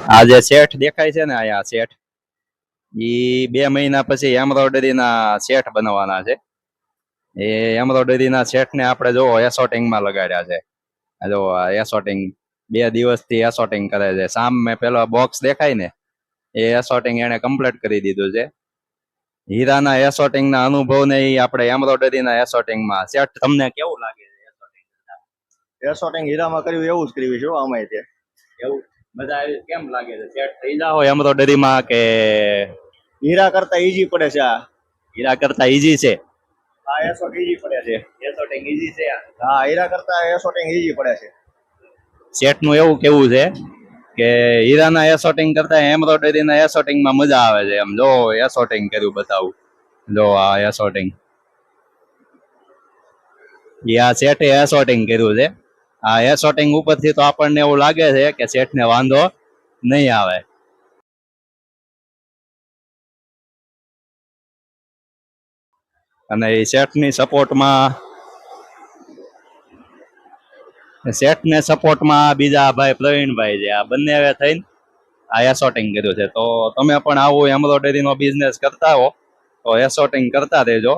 આ જે શેઠ દેખાય છે ને અહીંયા શેઠ ઈ 2 મહિના પછી એમ્બ્રોઇડરી ના શેઠ બનવાના છે. એ એમ્બ્રોઇડરી ના શેઠ ને આપણે જો એસોટિંગ માં લગાડ્યા છે. જો એસોટિંગ 2 દિવસથી એસોટિંગ કરે છે. સામે પેલો બોક્સ દેખાય ને એ એસોટિંગ એને કમ્પ્લીટ કરી દીધું છે. હીરાના એસોટિંગ ના અનુભવ ને ઈ આપણે એમ્બ્રોઇડરી ના એસોટિંગ માં શેઠ તમને કેવું લાગે છે એસોટિંગ? એસોટિંગ હીરામાં કર્યું એવું જ કર્યું છે અમે તે. એવું મજા આવી કેમ લાગે છે? સેટ થઈ જાઓ એમ્બ્રોઇડરી માં કે હીરા કરતા ઈઝી પડે છે આ. હીરા કરતા ઈઝી છે? આ એસોટિંગ ઈઝી પડે છે. એસોટિંગ ઈઝી છે. હા, હીરા કરતા એસોટિંગ ઈઝી પડે છે. સેટ નું એવું કેવું છે કે હીરાના એસોટિંગ કરતા એમ્બ્રોઇડરી ના એસોટિંગ માં મજા આવે છે. એમ જો એસોટિંગ કર્યું બતાવું. જો આ એસોટિંગ આ સેટે એસોટિંગ કર્યું છે. આ એસોટિંગ ઉપરથી તો આપણને એવું લાગે છે કે સેટ ને વાંધો નહીં આવે. અને એ શેઠની સપોર્ટમાં બીજા ભાઈ પ્રવીણભાઈ છે. આ બંને થઈને આ એસોટિંગ કર્યું છે. તો તમે પણ આવું એમ્બ્રોઇડરી નો બિઝનેસ કરતા હો તો એસોટિંગ કરતા રહેજો.